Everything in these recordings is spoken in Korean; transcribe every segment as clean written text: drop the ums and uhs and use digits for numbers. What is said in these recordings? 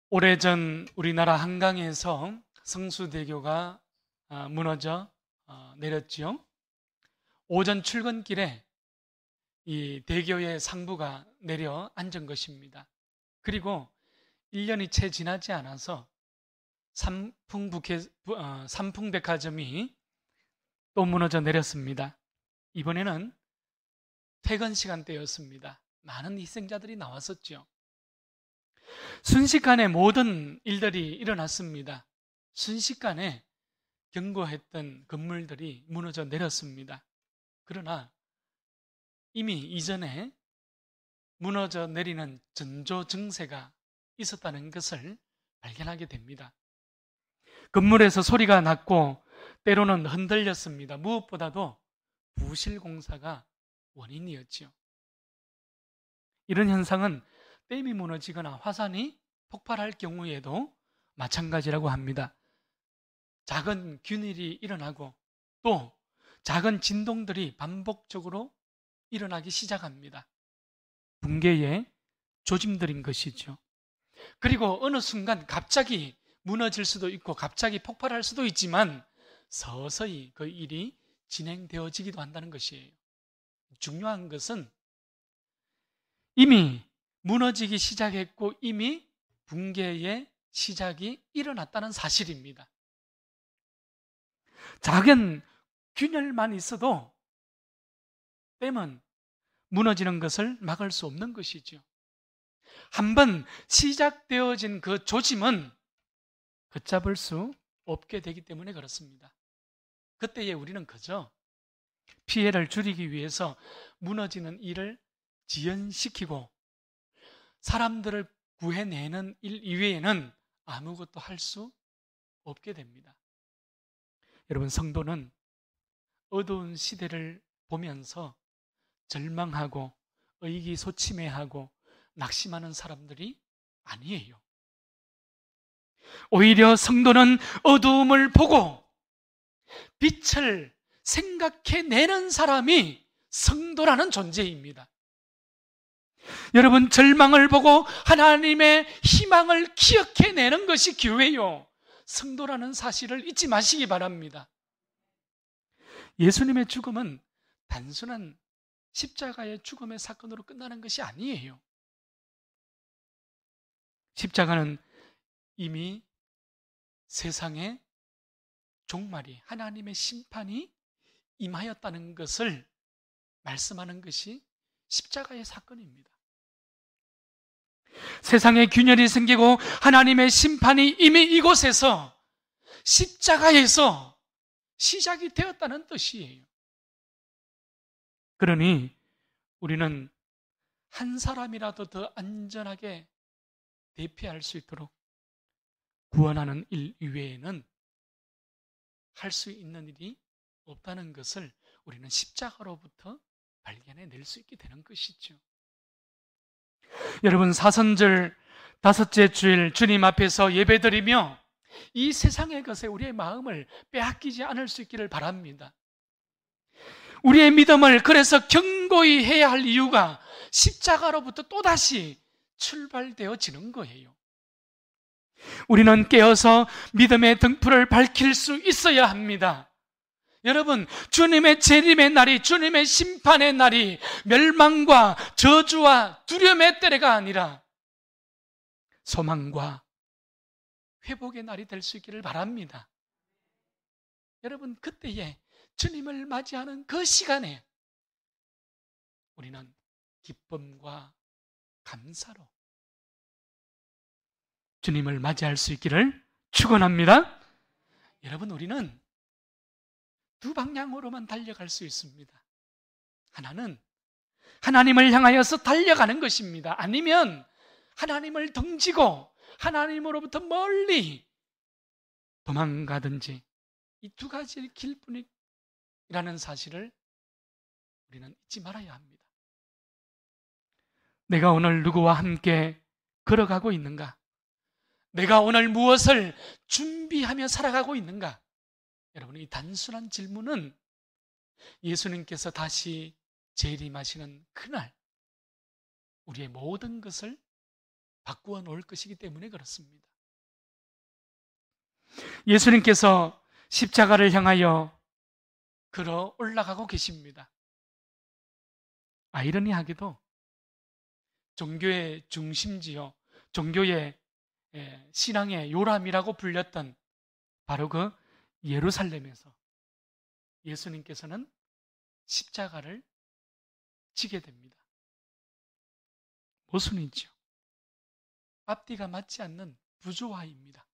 오래전 우리나라 한강에서 성수대교가 무너져 내렸지요. 오전 출근길에 이 대교의 상부가 내려 앉은 것입니다. 그리고 1년이 채 지나지 않아서 삼풍백화점이 또 무너져 내렸습니다. 이번에는 퇴근 시간대였습니다. 많은 희생자들이 나왔었죠. 순식간에 모든 일들이 일어났습니다. 순식간에 견고했던 건물들이 무너져 내렸습니다. 그러나 이미 이전에 무너져 내리는 전조 증세가 있었다는 것을 발견하게 됩니다. 건물에서 소리가 났고 때로는 흔들렸습니다. 무엇보다도 부실 공사가 원인이었지요. 이런 현상은 댐이 무너지거나 화산이 폭발할 경우에도 마찬가지라고 합니다. 작은 균일이 일어나고 또 작은 진동들이 반복적으로 일어나기 시작합니다. 붕괴의 조짐들인 것이죠. 그리고 어느 순간 갑자기 무너질 수도 있고 갑자기 폭발할 수도 있지만 서서히 그 일이 진행되어지기도 한다는 것이에요. 중요한 것은 이미 무너지기 시작했고 이미 붕괴의 시작이 일어났다는 사실입니다. 작은 균열만 있어도 댐은 무너지는 것을 막을 수 없는 것이죠. 한번 시작되어진 그 조짐은 걷잡을 수 없게 되기 때문에 그렇습니다. 그때에 우리는 그저 피해를 줄이기 위해서 무너지는 일을 지연시키고 사람들을 구해내는 일 이외에는 아무것도 할 수 없게 됩니다. 여러분, 성도는 어두운 시대를 보면서 절망하고 의기소침해하고 낙심하는 사람들이 아니에요. 오히려 성도는 어두움을 보고 빛을 생각해내는 사람이 성도라는 존재입니다. 여러분, 절망을 보고 하나님의 희망을 기억해내는 것이 교회요. 성도라는 사실을 잊지 마시기 바랍니다. 예수님의 죽음은 단순한 십자가의 죽음의 사건으로 끝나는 것이 아니에요. 십자가는 이미 세상의 종말이, 하나님의 심판이 임하였다는 것을 말씀하는 것이 십자가의 사건입니다. 세상에 균열이 생기고 하나님의 심판이 이미 이곳에서 십자가에서 시작이 되었다는 뜻이에요. 그러니 우리는 한 사람이라도 더 안전하게 대피할 수 있도록 구원하는 일 이외에는 할 수 있는 일이 없다는 것을 우리는 십자가로부터 발견해낼 수 있게 되는 것이죠. 여러분, 사선절 다섯째 주일 주님 앞에서 예배드리며 이 세상의 것에 우리의 마음을 빼앗기지 않을 수 있기를 바랍니다. 우리의 믿음을 그래서 견고히 해야 할 이유가 십자가로부터 또다시 출발되어지는 거예요. 우리는 깨어서 믿음의 등불을 밝힐 수 있어야 합니다. 여러분, 주님의 재림의 날이, 주님의 심판의 날이 멸망과 저주와 두려움의 때가 아니라 소망과 회복의 날이 될 수 있기를 바랍니다. 여러분, 그때에 주님을 맞이하는 그 시간에 우리는 기쁨과 감사로 주님을 맞이할 수 있기를 축원합니다. 여러분, 우리는 두 방향으로만 달려갈 수 있습니다. 하나는 하나님을 향하여서 달려가는 것입니다. 아니면 하나님을 등지고 하나님으로부터 멀리 도망가든지, 이 두 가지 길뿐이라는 사실을 우리는 잊지 말아야 합니다. 내가 오늘 누구와 함께 걸어가고 있는가? 내가 오늘 무엇을 준비하며 살아가고 있는가? 여러분, 이 단순한 질문은 예수님께서 다시 재림하시는 그날 우리의 모든 것을 바꾸어 놓을 것이기 때문에 그렇습니다. 예수님께서 십자가를 향하여 걸어 올라가고 계십니다. 아이러니하게도 종교의 중심지요, 종교의 신앙의 요람이라고 불렸던 바로 그 예루살렘에서 예수님께서는 십자가를 지게 됩니다. 모순이죠. 앞뒤가 맞지 않는 부조화입니다.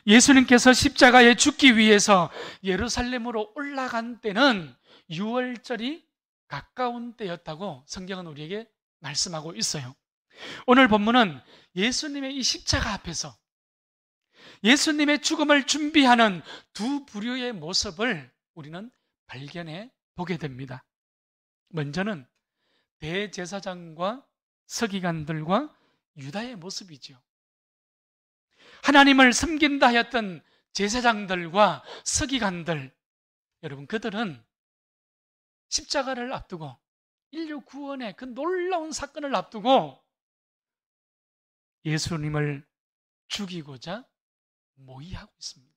예수님께서 십자가에 죽기 위해서 예루살렘으로 올라간 때는 유월절이 가까운 때였다고 성경은 우리에게 말씀하고 있어요. 오늘 본문은 예수님의 이 십자가 앞에서 예수님의 죽음을 준비하는 두 부류의 모습을 우리는 발견해 보게 됩니다. 먼저는 대제사장과 서기관들과 유다의 모습이죠. 하나님을 섬긴다 하였던 제사장들과 서기관들, 여러분 그들은 십자가를 앞두고 인류 구원의 그 놀라운 사건을 앞두고 예수님을 죽이고자 모의하고 있습니다.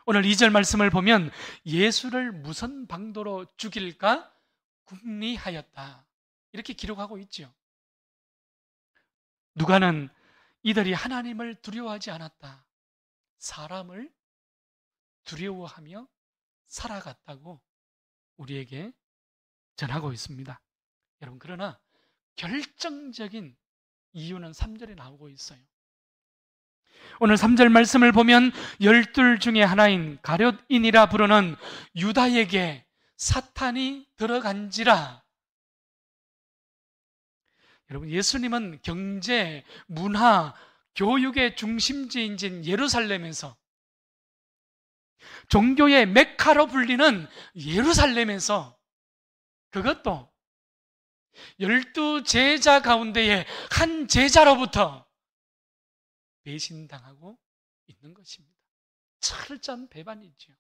오늘 2절 말씀을 보면 예수를 무슨 방도로 죽일까 궁리하였다, 이렇게 기록하고 있죠. 누가는 이들이 하나님을 두려워하지 않았다, 사람을 두려워하며 살아갔다고 우리에게 전하고 있습니다. 여러분, 그러나 결정적인 이유는 3절에 나오고 있어요. 오늘 3절 말씀을 보면 12 중에 하나인 가룟인이라 부르는 유다에게 사탄이 들어간지라. 여러분, 예수님은 경제, 문화, 교육의 중심지인 예루살렘에서, 종교의 메카로 불리는 예루살렘에서, 그것도 12 제자 가운데의 한 제자로부터 배신당하고 있는 것입니다. 철저한 배반이죠.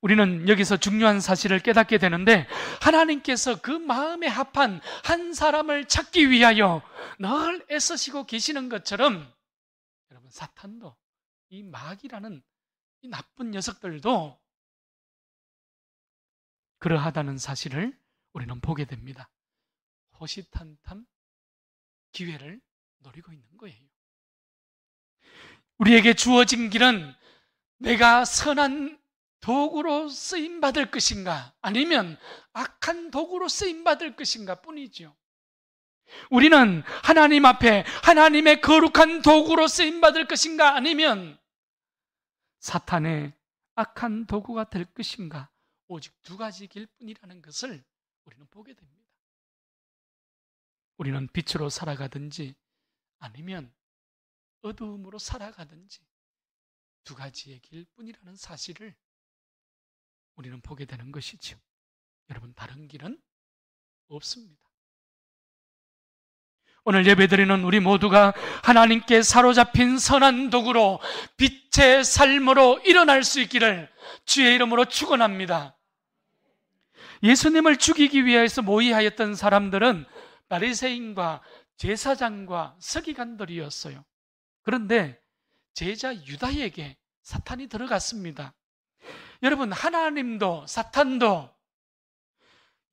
우리는 여기서 중요한 사실을 깨닫게 되는데, 하나님께서 그 마음에 합한 한 사람을 찾기 위하여 늘 애쓰시고 계시는 것처럼, 여러분, 사탄도, 이 마귀라는 이 나쁜 녀석들도 그러하다는 사실을 우리는 보게 됩니다. 호시탄탄 기회를 노리고 있는 거예요. 우리에게 주어진 길은 내가 선한 도구로 쓰임받을 것인가, 아니면 악한 도구로 쓰임받을 것인가 뿐이죠. 우리는 하나님 앞에 하나님의 거룩한 도구로 쓰임받을 것인가, 아니면 사탄의 악한 도구가 될 것인가, 오직 두 가지 길뿐이라는 것을 우리는 보게 됩니다. 우리는 빛으로 살아가든지 아니면 어두움으로 살아가든지 두 가지의 길뿐이라는 사실을 우리는 보게 되는 것이죠. 여러분, 다른 길은 없습니다. 오늘 예배드리는 우리 모두가 하나님께 사로잡힌 선한 도구로 빛의 삶으로 일어날 수 있기를 주의 이름으로 축원합니다. 예수님을 죽이기 위해서 모의하였던 사람들은 바리새인과 제사장과 서기관들이었어요. 그런데 제자 유다에게 사탄이 들어갔습니다. 여러분, 하나님도 사탄도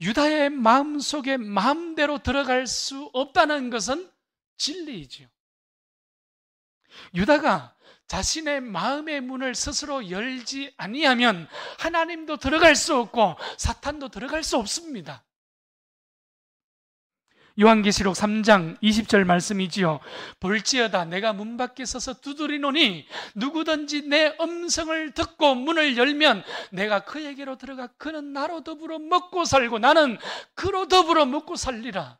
유다의 마음속에 마음대로 들어갈 수 없다는 것은 진리이지요. 유다가 자신의 마음의 문을 스스로 열지 아니하면 하나님도 들어갈 수 없고 사탄도 들어갈 수 없습니다. 요한계시록 3장 20절 말씀이지요. 볼지어다 내가 문 밖에 서서 두드리노니 누구든지 내 음성을 듣고 문을 열면 내가 그에게로 들어가 그는 나로 더불어 먹고 살고 나는 그로 더불어 먹고 살리라.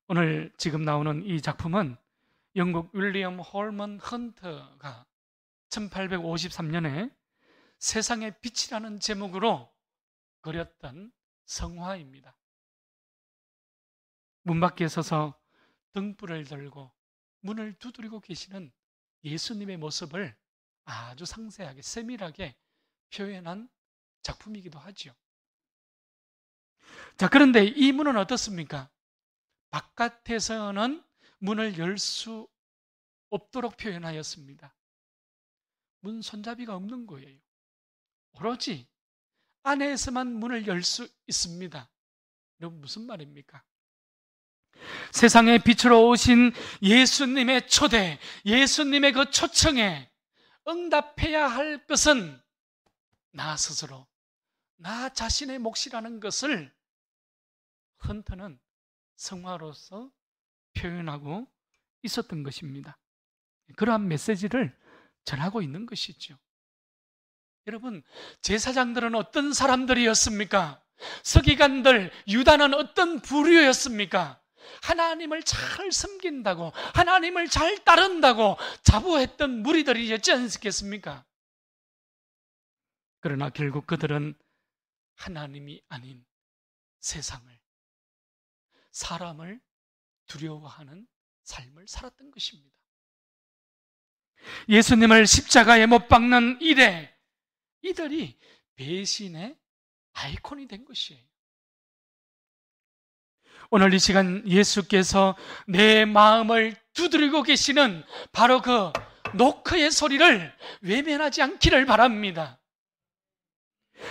오늘 지금 나오는 이 작품은 영국 윌리엄 홀먼 헌터가 1853년에 세상의 빛이라는 제목으로 그렸던 성화입니다. 문 밖에 서서 등불을 들고 문을 두드리고 계시는 예수님의 모습을 아주 상세하게 세밀하게 표현한 작품이기도 하죠. 자, 그런데 이 문은 어떻습니까? 바깥에서는 문을 열 수 없도록 표현하였습니다. 문 손잡이가 없는 거예요. 오로지 안에서만 문을 열 수 있습니다. 여러분, 무슨 말입니까? 세상의 빛으로 오신 예수님의 초대, 예수님의 그 초청에 응답해야 할 것은 나 스스로, 나 자신의 몫이라는 것을 헌터는 성화로서 표현하고 있었던 것입니다. 그러한 메시지를 전하고 있는 것이죠. 여러분, 제사장들은 어떤 사람들이었습니까? 서기관들, 유다는 어떤 부류였습니까? 하나님을 잘 섬긴다고, 하나님을 잘 따른다고 자부했던 무리들이었지 않겠습니까? 그러나 결국 그들은 하나님이 아닌 세상을, 사람을 두려워하는 삶을 살았던 것입니다. 예수님을 십자가에 못 박는 이래 이들이 배신의 아이콘이 된 것이에요. 오늘 이 시간 예수께서 내 마음을 두드리고 계시는 바로 그 노크의 소리를 외면하지 않기를 바랍니다.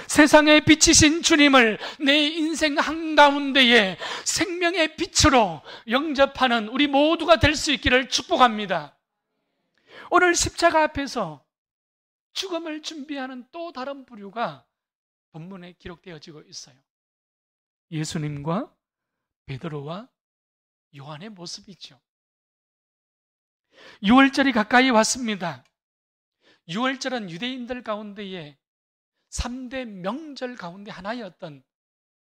세상에 비치신 주님을 내 인생 한가운데에 생명의 빛으로 영접하는 우리 모두가 될 수 있기를 축복합니다. 오늘 십자가 앞에서 죽음을 준비하는 또 다른 부류가 본문에 기록되어지고 있어요. 예수님과 베드로와 요한의 모습이죠. 6월절이 가까이 왔습니다. 6월절은 유대인들 가운데에 3대 명절 가운데 하나였던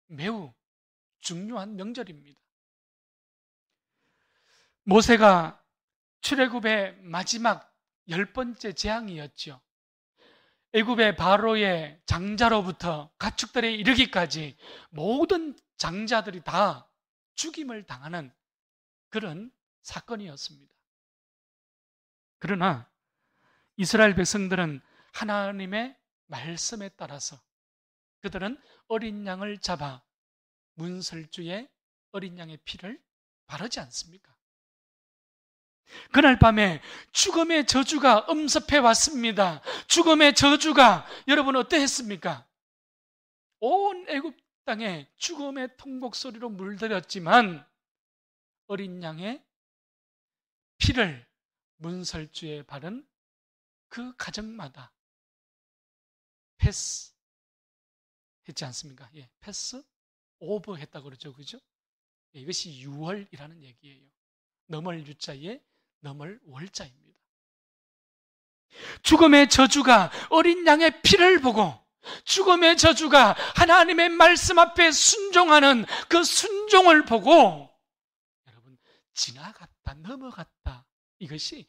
매우 중요한 명절입니다. 모세가 출애굽의 마지막 10번째 재앙이었죠. 애굽의 바로의 장자로부터 가축들에 이르기까지 모든 장자들이 다 죽임을 당하는 그런 사건이었습니다. 그러나 이스라엘 백성들은 하나님의 말씀에 따라서 그들은 어린 양을 잡아 문설주에 어린 양의 피를 바르지 않습니까? 그날 밤에 죽음의 저주가 엄습해 왔습니다. 죽음의 저주가 여러분 어떠했습니까? 온 애굽 땅에 죽음의 통곡 소리로 물들였지만 어린 양의 피를 문설주에 바른 그 가정마다 패스 했지 않습니까? 예, 패스 오버 했다고 그러죠. 그죠? 예, 이것이 유월이라는 얘기예요. 넘을 유자에 넘을 월자입니다. 죽음의 저주가 어린 양의 피를 보고 죽음의 저주가 하나님의 말씀 앞에 순종하는 그 순종을 보고 여러분 지나갔다 넘어갔다 이것이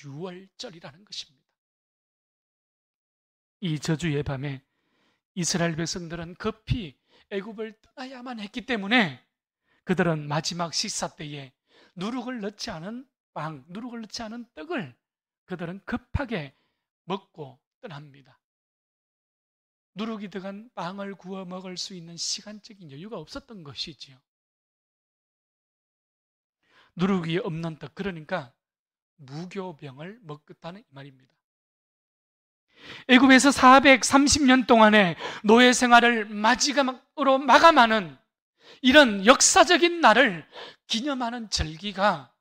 유월절이라는 것입니다. 이 저주의 밤에 이스라엘 백성들은 급히 애굽을 떠나야만 했기 때문에 그들은 마지막 식사 때에 누룩을 넣지 않은 빵, 누룩을 넣지 않은 떡을 그들은 급하게 먹고 떠납니다. 누룩이 들어간 빵을 구워 먹을 수 있는 시간적인 여유가 없었던 것이지요. 누룩이 없는 떡, 그러니까 무교병을 먹겠다는 이 말입니다. 애굽에서 430년 동안의 노예 생활을 마지막으로 마감하는 이런 역사적인 날을 기념하는 절기가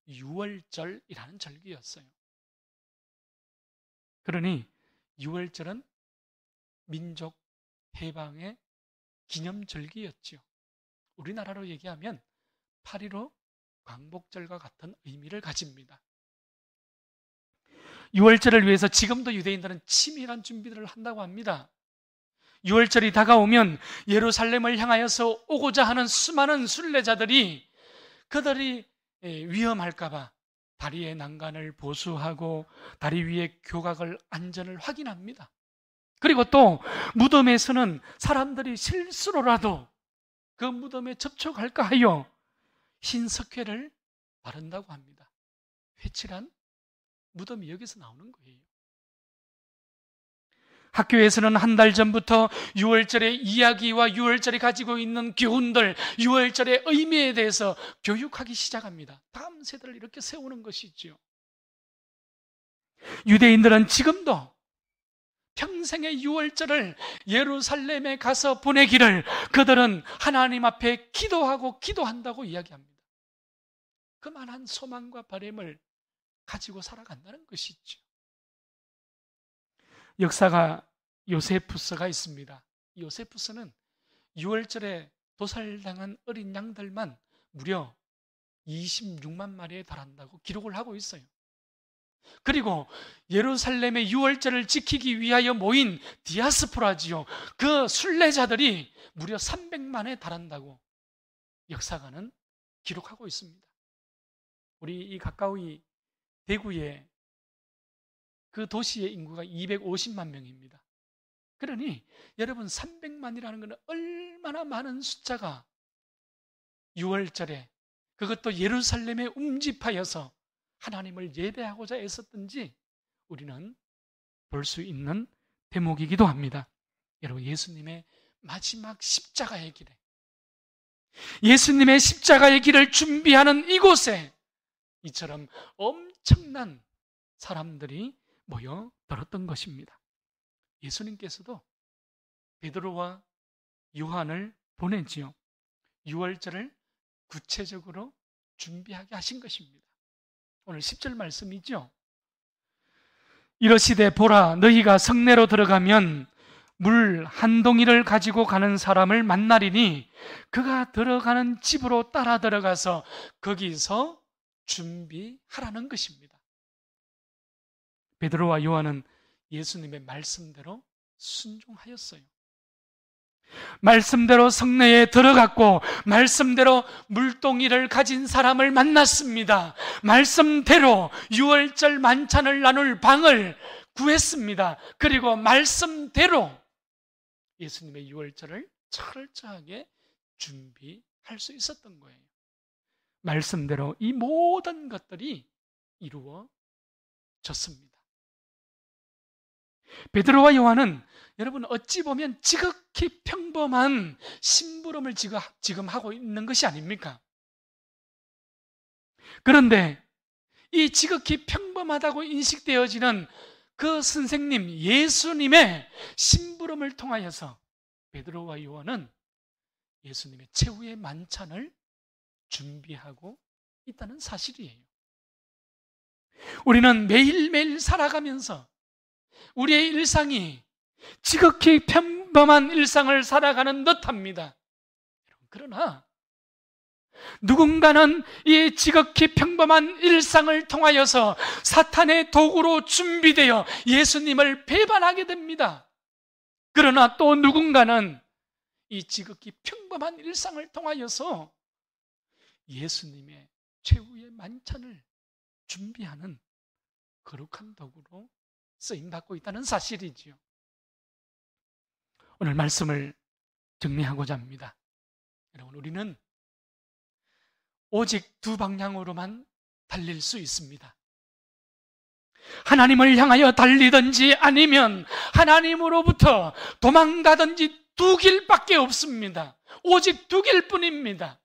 유월절이라는 절기였어요. 그러니 유월절은 민족 해방의 기념절기였죠. 우리나라로 얘기하면 8.15 광복절과 같은 의미를 가집니다. 유월절을 위해서 지금도 유대인들은 치밀한 준비들을 한다고 합니다. 유월절이 다가오면 예루살렘을 향하여서 오고자 하는 수많은 순례자들이 그들이 위험할까 봐 다리의 난간을 보수하고 다리 위에 교각을 안전을 확인합니다. 그리고 또 무덤에서는 사람들이 실수로라도 그 무덤에 접촉할까 하여 흰석회를 바른다고 합니다. 회칠한 무덤이 여기서 나오는 거예요. 학교에서는 한 달 전부터 유월절의 이야기와 유월절이 가지고 있는 교훈들, 유월절의 의미에 대해서 교육하기 시작합니다. 다음 세대를 이렇게 세우는 것이지요. 유대인들은 지금도 평생의 유월절을 예루살렘에 가서 보내기를 그들은 하나님 앞에 기도하고 기도한다고 이야기합니다. 그만한 소망과 바람을 가지고 살아간다는 것이죠. 역사가 요세푸스가 있습니다. 요세푸스는 유월절에 도살당한 어린 양들만 무려 26만 마리에 달한다고 기록을 하고 있어요. 그리고 예루살렘의 유월절을 지키기 위하여 모인 디아스포라지요, 그 순례자들이 무려 300만에 달한다고 역사가는 기록하고 있습니다. 우리 이 가까이 대구에 그 도시의 인구가 250만 명입니다. 그러니 여러분 300만이라는 것은 얼마나 많은 숫자가 유월절에, 그것도 예루살렘에 움집하여서 하나님을 예배하고자 애썼던지 우리는 볼 수 있는 대목이기도 합니다. 여러분, 예수님의 마지막 십자가의 길에, 예수님의 십자가의 길을 준비하는 이곳에 이처럼 엄청난 사람들이 모여들었던 것입니다. 예수님께서도 베드로와 요한을 보내지요. 유월절을 구체적으로 준비하게 하신 것입니다. 오늘 10절 말씀이죠. 이러시되 보라, 너희가 성내로 들어가면 물 한 동이를 가지고 가는 사람을 만나리니 그가 들어가는 집으로 따라 들어가서 거기서 준비하라는 것입니다. 베드로와 요한은 예수님의 말씀대로 순종하였어요. 말씀대로 성내에 들어갔고 말씀대로 물동이를 가진 사람을 만났습니다. 말씀대로 유월절 만찬을 나눌 방을 구했습니다. 그리고 말씀대로 예수님의 유월절을 철저하게 준비할 수 있었던 거예요. 말씀대로 이 모든 것들이 이루어졌습니다. 베드로와 요한은 여러분 어찌 보면 지극히 평범한 심부름을 지금 하고 있는 것이 아닙니까? 그런데 이 지극히 평범하다고 인식되어지는 그 선생님 예수님의 심부름을 통하여서 베드로와 요한은 예수님의 최후의 만찬을 준비하고 있다는 사실이에요. 우리는 매일매일 살아가면서 우리의 일상이 지극히 평범한 일상을 살아가는 듯합니다. 그러나 누군가는 이 지극히 평범한 일상을 통하여서 사탄의 도구로 준비되어 예수님을 배반하게 됩니다. 그러나 또 누군가는 이 지극히 평범한 일상을 통하여서 예수님의 최후의 만찬을 준비하는 거룩한 도구로 쓰임받고 있다는 사실이지요. 오늘 말씀을 정리하고자 합니다. 여러분, 우리는 오직 두 방향으로만 달릴 수 있습니다. 하나님을 향하여 달리든지 아니면 하나님으로부터 도망가든지 두 길밖에 없습니다. 오직 두 길뿐입니다.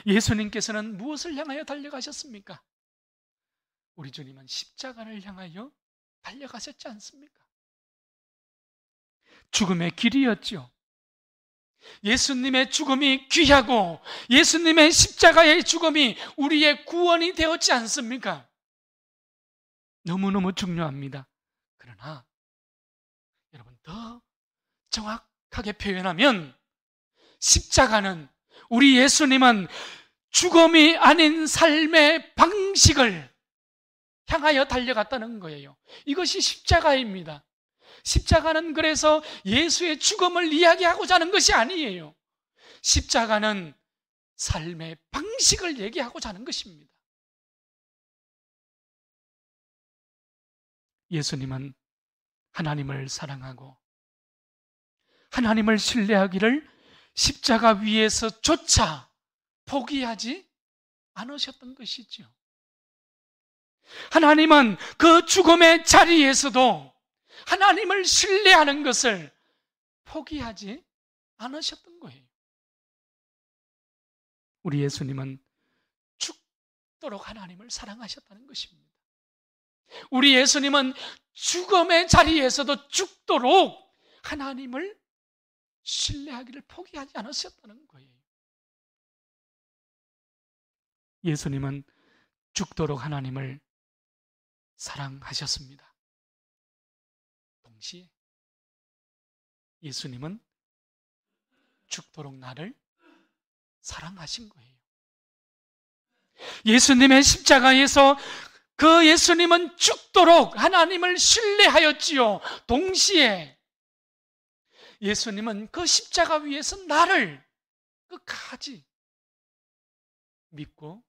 예수님께서는 무엇을 향하여 달려가셨습니까? 우리 주님은 십자가를 향하여 달려가셨지 않습니까? 죽음의 길이었죠. 예수님의 죽음이 귀하고 예수님의 십자가의 죽음이 우리의 구원이 되었지 않습니까? 너무너무 중요합니다. 그러나 여러분, 더 정확하게 표현하면 십자가는, 우리 예수님은 죽음이 아닌 삶의 방식을 향하여 달려갔다는 거예요. 이것이 십자가입니다. 십자가는 그래서 예수의 죽음을 이야기하고자 하는 것이 아니에요. 십자가는 삶의 방식을 얘기하고자 하는 것입니다. 예수님은 하나님을 사랑하고 하나님을 신뢰하기를 십자가 위에서조차 포기하지 않으셨던 것이죠. 하나님은 그 죽음의 자리에서도 하나님을 신뢰하는 것을 포기하지 않으셨던 거예요. 우리 예수님은 죽도록 하나님을 사랑하셨다는 것입니다. 우리 예수님은 죽음의 자리에서도 죽도록 하나님을 신뢰하기를 포기하지 않으셨다는 거예요. 예수님은 죽도록 하나님을 사랑하셨습니다. 동시에 예수님은 죽도록 나를 사랑하신 거예요. 예수님의 십자가에서 그 예수님은 죽도록 하나님을 신뢰하였지요. 동시에 예수님은 그 십자가 위에서 나를 끝까지 믿고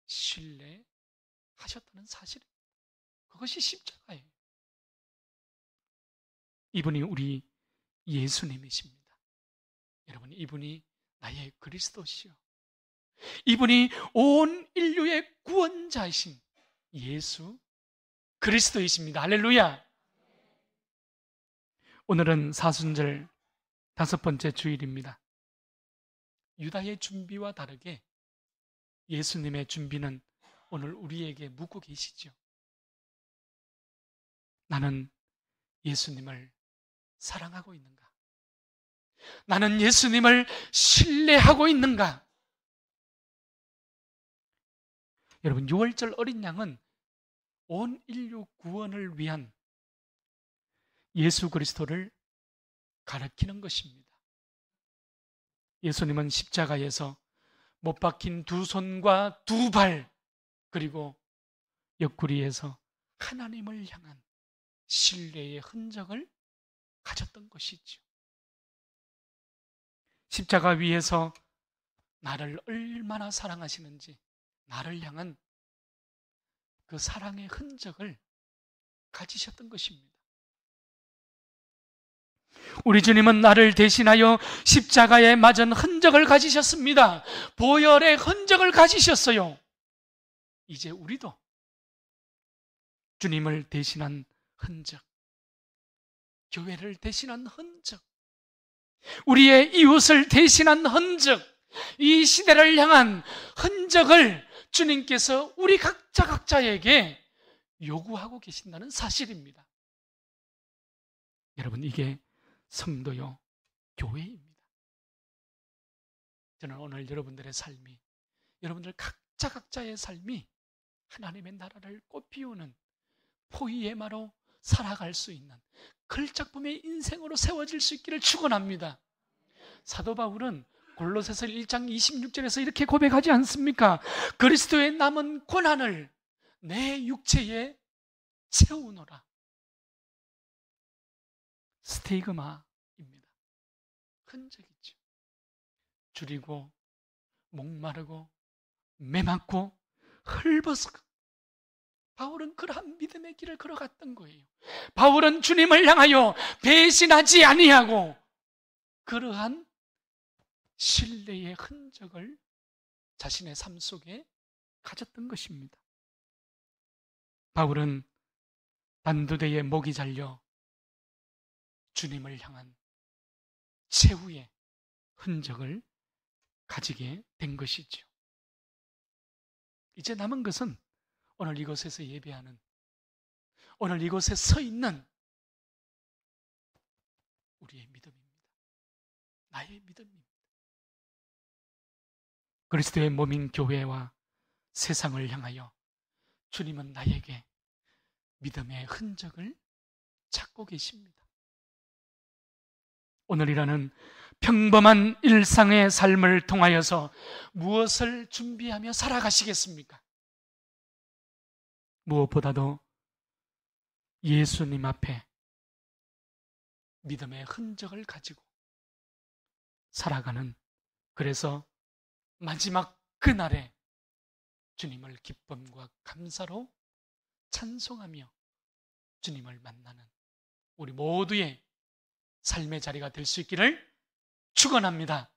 신뢰하셨다는 사실입니다. 그것이 십자가예요. 이분이 우리 예수님이십니다. 여러분, 이분이 나의 그리스도시요, 이분이 온 인류의 구원자이신 예수 그리스도이십니다. 할렐루야. 오늘은 사순절 5번째 주일입니다. 유다의 준비와 다르게 예수님의 준비는 오늘 우리에게 묻고 계시죠. 나는 예수님을 사랑하고 있는가? 나는 예수님을 신뢰하고 있는가? 여러분, 유월절 어린 양은 온 인류 구원을 위한 예수 그리스도를 가리키는 것입니다. 예수님은 십자가에서 못 박힌 2손과 2발, 그리고 옆구리에서 하나님을 향한 신뢰의 흔적을 가졌던 것이죠. 십자가 위에서 나를 얼마나 사랑하시는지, 나를 향한 그 사랑의 흔적을 가지셨던 것입니다. 우리 주님은 나를 대신하여 십자가에 맞은 흔적을 가지셨습니다. 보혈의 흔적을 가지셨어요. 이제 우리도 주님을 대신한 흔적, 교회를 대신한 흔적, 우리의 이웃을 대신한 흔적, 이 시대를 향한 흔적을 주님께서 우리 각자에게 요구하고 계신다는 사실입니다. 여러분, 이게 성도요, 교회입니다. 저는 오늘 여러분들의 삶이, 여러분들 각자의 삶이 하나님의 나라를 꽃피우는 포이에마로 살아갈 수 있는 걸작품의 인생으로 세워질 수 있기를 축원합니다. 사도 바울은 골로새서 1장 26절에서 이렇게 고백하지 않습니까? 그리스도의 남은 고난을 내 육체에 채우노라. 스티그마입니다. 흔적이죠. 줄이고 목마르고 메맞고 헐벗고, 바울은 그러한 믿음의 길을 걸어갔던 거예요. 바울은 주님을 향하여 배신하지 아니하고 그러한 신뢰의 흔적을 자신의 삶 속에 가졌던 것입니다. 바울은 단두대에 목이 잘려 주님을 향한 최후의 흔적을 가지게 된 것이죠. 이제 남은 것은 오늘 이곳에서 예배하는, 오늘 이곳에 서 있는 우리의 믿음입니다. 나의 믿음입니다. 그리스도의 몸인 교회와 세상을 향하여 주님은 나에게 믿음의 흔적을 찾고 계십니다. 오늘이라는 평범한 일상의 삶을 통하여서 무엇을 준비하며 살아가시겠습니까? 무엇보다도 예수님 앞에 믿음의 흔적을 가지고 살아가는, 그래서 마지막 그날에 주님을 기쁨과 감사로 찬송하며 주님을 만나는 우리 모두의 삶의 자리가 될 수 있기를 축원합니다.